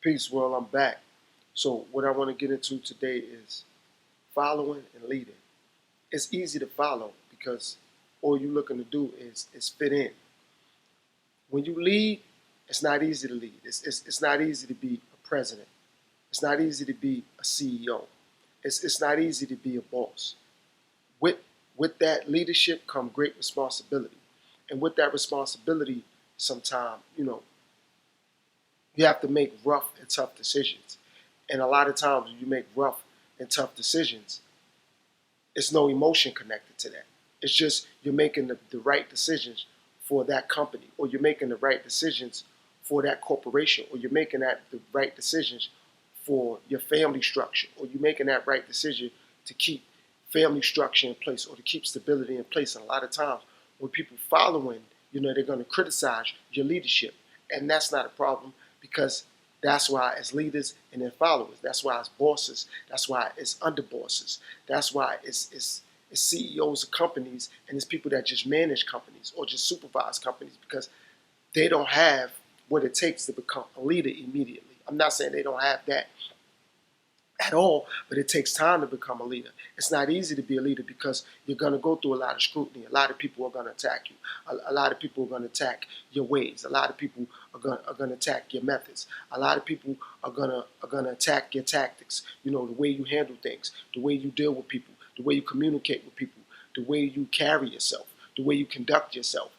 Peace, world. I'm back. So, what I want to get into today is following and leading. It's easy to follow because all you're looking to do is fit in. When you lead, it's not easy to lead. It's not easy to be a president. It's not easy to be a CEO. It's not easy to be a boss. With with that leadership come great responsibility, and with that responsibility, sometimes you have to make rough and tough decisions. And a lot of times when you make rough and tough decisions, it's no emotion connected to that. It's just you're making the right decisions for that company, or you're making the right decisions for that corporation, or you're making the right decisions for your family structure, or you're making that right decision to keep family structure in place or to keep stability in place. And a lot of times when people following, they're going to criticize your leadership. And that's not a problem because that's why as leaders and their followers, that's why as bosses, that's why it's underbosses, that's why it's CEOs of companies and it's people that just manage companies or just supervise companies because they don't have what it takes to become a leader immediately. I'm not saying they don't have that at all, but it takes time to become a leader. It's not easy to be a leader because you're going to go through a lot of scrutiny. A lot of people are going to attack you. A lot of people are going to attack your ways. A lot of people are going to attack your methods. A lot of people are going to attack your tactics. The way you handle things, the way you deal with people, the way you communicate with people, the way you carry yourself, the way you conduct yourself.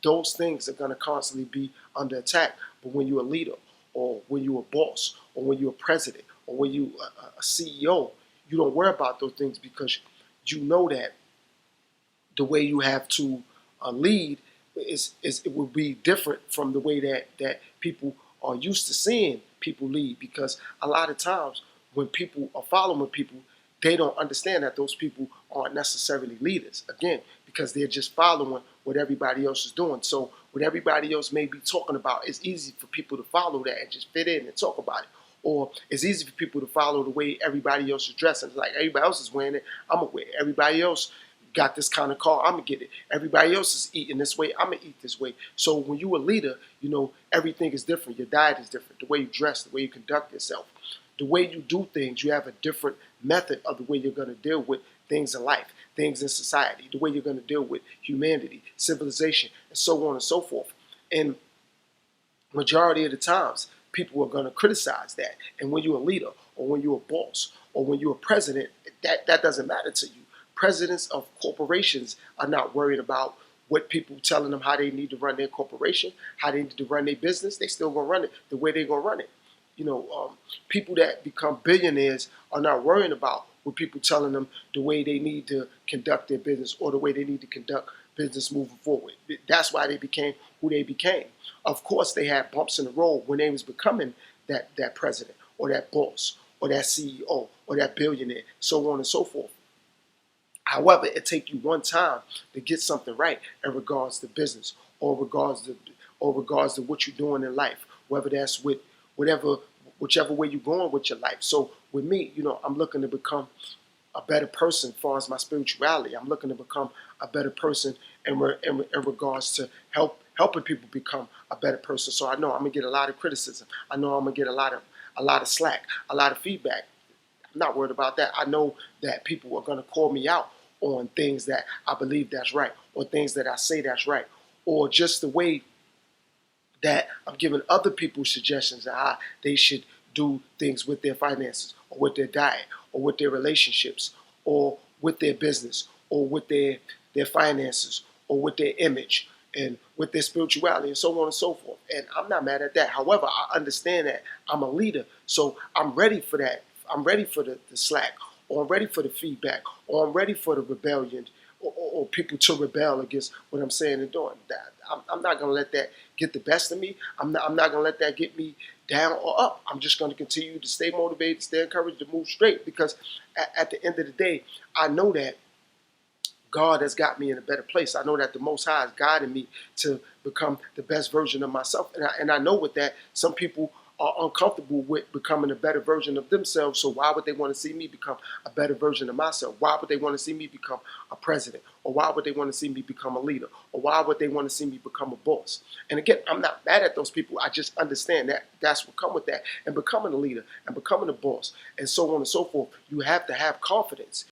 Those things are going to constantly be under attack. But when you're a leader, or when you're a boss, or when you're a president, or when you're a CEO, you don't worry about those things because you know that the way you have to lead it will be different from the way that people are used to seeing people lead. Because a lot of times when people are following people, they don't understand that those people aren't necessarily leaders. Again, because they're just following what everybody else is doing. So what everybody else may be talking about, it's easy for people to follow that and just fit in and talk about it. Or it's easy for people to follow the way everybody else is dressing. It's like everybody else is wearing it, I'm gonna wear it. Everybody else got this kind of car, I'm gonna get it. Everybody else is eating this way, I'm gonna eat this way. So when you're a leader, everything is different. Your diet is different. The way you dress, the way you conduct yourself, the way you do things, you have a different method of the way you're going to deal with things in life, things in society, the way you're going to deal with humanity, civilization, and so on and so forth. And majority of the times, people are going to criticize that. And when you're a leader, or when you're a boss, or when you're a president, that doesn't matter to you. Presidents of corporations are not worried about what people telling them how they need to run their corporation, how they need to run their business. They still gonna run it the way they're gonna run it. People that become billionaires are not worrying about what people telling them the way they need to conduct their business or the way they need to conduct business moving forward. That's why they became who they became. Of course, they had bumps in the road when they was becoming that president or that boss or that CEO or that billionaire, so on and so forth. However, it takes you one time to get something right in regards to business or regards to what you're doing in life, whether that's with whichever way you're going with your life. So with me, I'm looking to become a better person as far as my spirituality. I'm looking to become a better person in regards to helping people become a better person. So I know I'm gonna get a lot of criticism. I know I'm gonna get a lot of slack, a lot of feedback. I'm not worried about that. I know that people are gonna call me out on things that I believe that's right, or things that I say that's right, or just the way that I'm giving other people suggestions on how they should do things with their finances, or with their diet, or with their relationships, or with their business, or with their finances, or with their image, and with their spirituality, and so on and so forth. And I'm not mad at that. However, I understand that I'm a leader, so I'm ready for that. I'm ready for the slack, or I'm ready for the feedback, or I'm ready for the rebellion, or people to rebel against what I'm saying and doing. I'm not going to let that get the best of me. I'm not going to let that get me down or up. I'm just going to continue to stay motivated, stay encouraged, to move straight, because at the end of the day, I know that God has got me in a better place. I know that the Most High has guided me to become the best version of myself. And I know with that, some people are uncomfortable with becoming a better version of themselves. So why would they want to see me become a better version of myself? Why would they want to see me become a president? Or why would they want to see me become a leader? Or why would they want to see me become a boss? And again, I'm not mad at those people. I just understand that that's what comes with that. And becoming a leader and becoming a boss and so on and so forth, you have to have confidence.